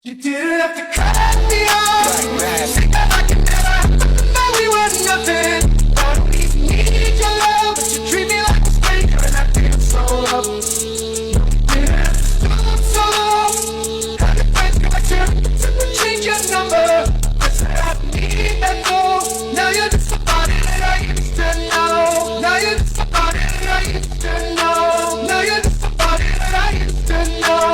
You didn't have to cut me off. Think that I could never happen, that we were nothing. I don't even need your love, but you treat me like a stranger, and I feel so low. Didn't have to stop so long. Had to find connection, simply change your number. I said I need that though. Now you're just somebody that I used to know. Now you're just somebody that I used to know. Now you're just somebody that I used to know.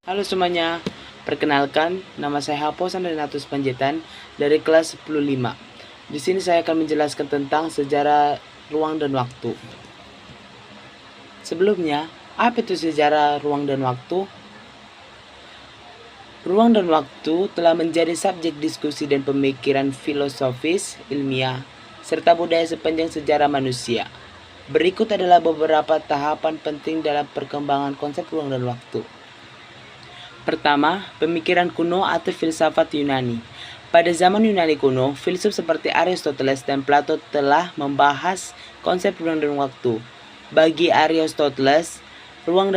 Halo semuanya, perkenalkan nama saya Haposan Renatus Panjaitan dari kelas 10-5. Di sini saya akan menjelaskan tentang sejarah ruang dan waktu. Sebelumnya, apa itu sejarah ruang dan waktu? Ruang dan waktu telah menjadi subjek diskusi dan pemikiran filosofis, ilmiah, serta budaya sepanjang sejarah manusia. Berikut adalah beberapa tahapan penting dalam perkembangan konsep ruang dan waktu. Pertama, pemikiran kuno atau filsafat Yunani. Pada zaman Yunani kuno, filsuf seperti Aristoteles dan Plato telah membahas konsep ruang dan waktu. Bagi Aristoteles, ruang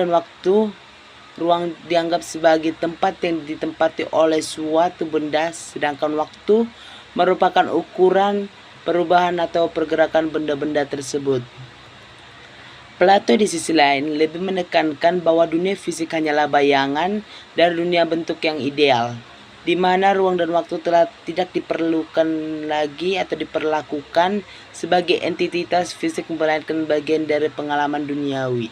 dianggap sebagai tempat yang ditempati oleh suatu benda, sedangkan waktu merupakan ukuran perubahan atau pergerakan benda-benda tersebut. Plato di sisi lain lebih menekankan bahwa dunia fisik hanyalah bayangan dari dunia bentuk yang ideal, di mana ruang dan waktu telah tidak diperlukan lagi atau diperlakukan sebagai entitas fisik melainkan bagian dari pengalaman duniawi.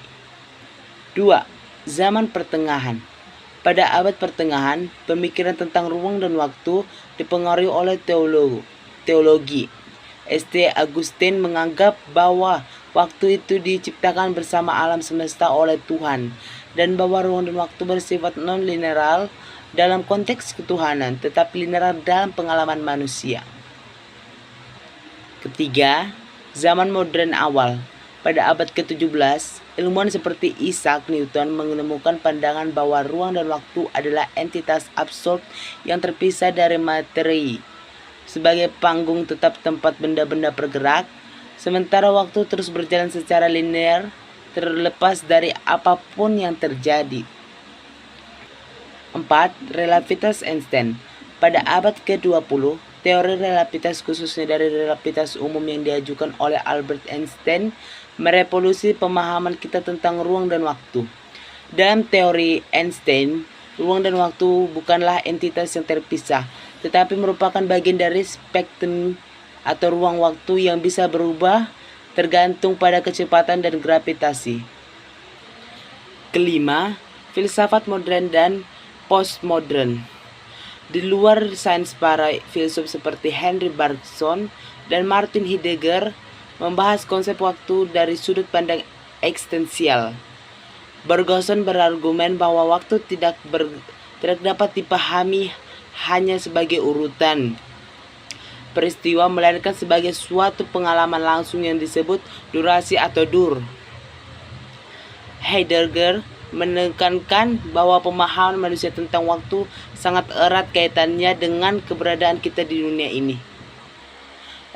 2. Zaman Pertengahan. Pada abad pertengahan, pemikiran tentang ruang dan waktu dipengaruhi oleh teologi. St. Augustine menganggap bahwa waktu itu diciptakan bersama alam semesta oleh Tuhan, dan bahwa ruang dan waktu bersifat non-linear dalam konteks ketuhanan, tetapi linear dalam pengalaman manusia. Ketiga, zaman modern awal. Pada abad ke-17, ilmuwan seperti Isaac Newton menemukan pandangan bahwa ruang dan waktu adalah entitas absolut yang terpisah dari materi, sebagai panggung tetap tempat benda-benda bergerak, sementara waktu terus berjalan secara linear terlepas dari apapun yang terjadi. 4. Relativitas Einstein. Pada abad ke-20, teori relativitas khususnya dari relativitas umum yang diajukan oleh Albert Einstein merevolusi pemahaman kita tentang ruang dan waktu. Dalam teori Einstein, ruang dan waktu bukanlah entitas yang terpisah, tetapi merupakan bagian dari spektrum atau ruang waktu yang bisa berubah tergantung pada kecepatan dan gravitasi. Kelima, filsafat modern dan postmodern. Di luar sains, para filsuf seperti Henry Bergson dan Martin Heidegger membahas konsep waktu dari sudut pandang eksistensial. Bergson berargumen bahwa waktu tidak dapat dipahami hanya sebagai urutan peristiwa, melainkan sebagai suatu pengalaman langsung yang disebut durasi atau dur. Heidegger menekankan bahwa pemahaman manusia tentang waktu sangat erat kaitannya dengan keberadaan kita di dunia ini.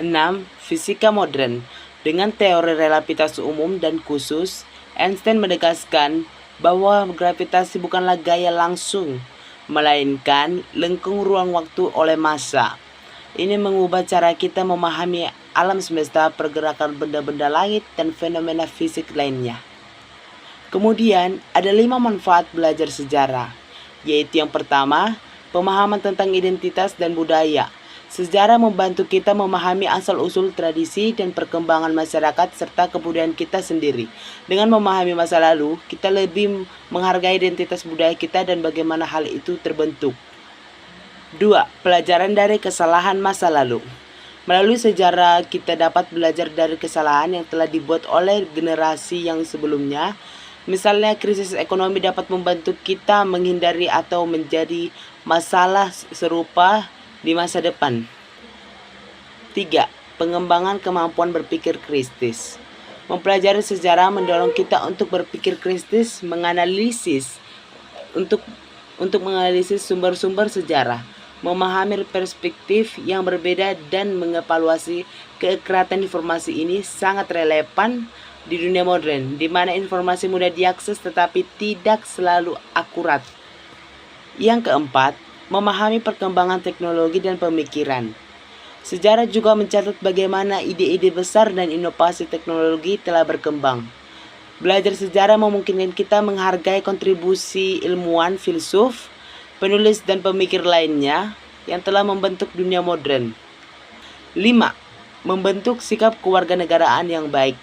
6. Fisika modern. Dengan teori relativitas umum dan khusus, Einstein menegaskan bahwa gravitasi bukanlah gaya langsung, melainkan lengkung ruang waktu oleh massa. Ini mengubah cara kita memahami alam semesta, pergerakan benda-benda langit, dan fenomena fisik lainnya. Kemudian, ada 5 manfaat belajar sejarah, yaitu yang pertama, pemahaman tentang identitas dan budaya. Sejarah membantu kita memahami asal-usul tradisi dan perkembangan masyarakat serta kebudayaan kita sendiri. Dengan memahami masa lalu, kita lebih menghargai identitas budaya kita dan bagaimana hal itu terbentuk. 2. Pelajaran dari kesalahan masa lalu. Melalui sejarah, kita dapat belajar dari kesalahan yang telah dibuat oleh generasi yang sebelumnya. Misalnya, krisis ekonomi dapat membantu kita menghindari atau menjadi masalah serupa di masa depan. 3. Pengembangan kemampuan berpikir kritis. Mempelajari sejarah mendorong kita untuk berpikir kritis, untuk menganalisis sumber-sumber sejarah, memahami perspektif yang berbeda dan mengevaluasi keakuratan informasi. Ini sangat relevan di dunia modern, di mana informasi mudah diakses tetapi tidak selalu akurat. Yang keempat, memahami perkembangan teknologi dan pemikiran. Sejarah juga mencatat bagaimana ide-ide besar dan inovasi teknologi telah berkembang. Belajar sejarah memungkinkan kita menghargai kontribusi ilmuwan, filsuf, penulis, dan pemikir lainnya yang telah membentuk dunia modern. 5. Membentuk sikap kewarganegaraan yang baik.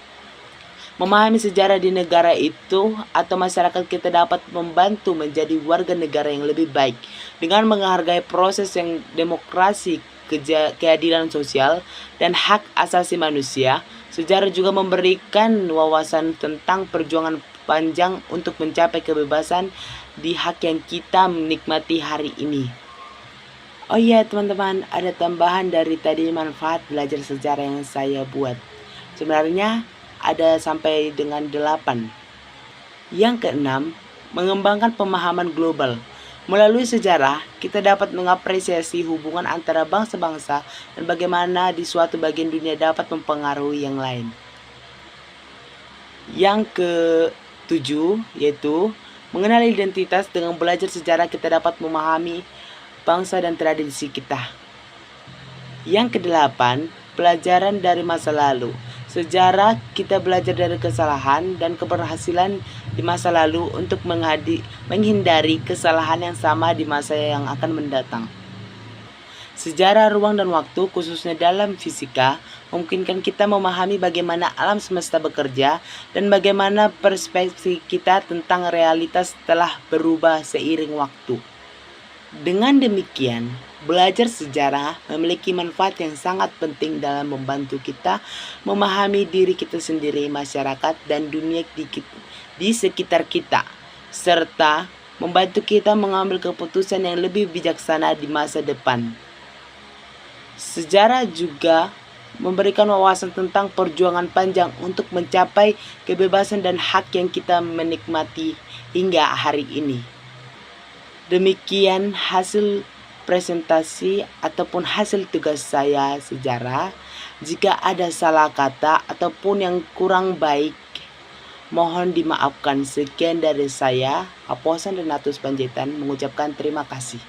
Memahami sejarah di negara itu atau masyarakat kita dapat membantu menjadi warga negara yang lebih baik dengan menghargai proses yang demokrasi, keadilan sosial, dan hak asasi manusia. Sejarah juga memberikan wawasan tentang perjuangan panjang untuk mencapai kebebasan di hak yang kita menikmati hari ini. Oh iya teman-teman, ada tambahan dari tadi manfaat belajar sejarah yang saya buat. Sebenarnya ada sampai dengan 8. Yang keenam, mengembangkan pemahaman global. Melalui sejarah, kita dapat mengapresiasi hubungan antara bangsa-bangsa dan bagaimana di suatu bagian dunia dapat mempengaruhi yang lain. Yang ke-7 yaitu mengenal identitas. Dengan belajar sejarah kita dapat memahami bangsa dan tradisi kita. Yang ke-8, pelajaran dari masa lalu. Sejarah kita belajar dari kesalahan dan keberhasilan di masa lalu untuk menghindari kesalahan yang sama di masa yang akan mendatang. Sejarah ruang dan waktu, khususnya dalam fisika, memungkinkan kita memahami bagaimana alam semesta bekerja dan bagaimana perspektif kita tentang realitas telah berubah seiring waktu. Dengan demikian, belajar sejarah memiliki manfaat yang sangat penting dalam membantu kita memahami diri kita sendiri, masyarakat, dan dunia di sekitar kita, serta membantu kita mengambil keputusan yang lebih bijaksana di masa depan. Sejarah juga memberikan wawasan tentang perjuangan panjang untuk mencapai kebebasan dan hak yang kita menikmati hingga hari ini. Demikian hasil presentasi ataupun hasil tugas saya sejarah. Jika ada salah kata ataupun yang kurang baik, mohon dimaafkan. Sekian dari saya, Aposan Renatus Panjaitan, mengucapkan terima kasih.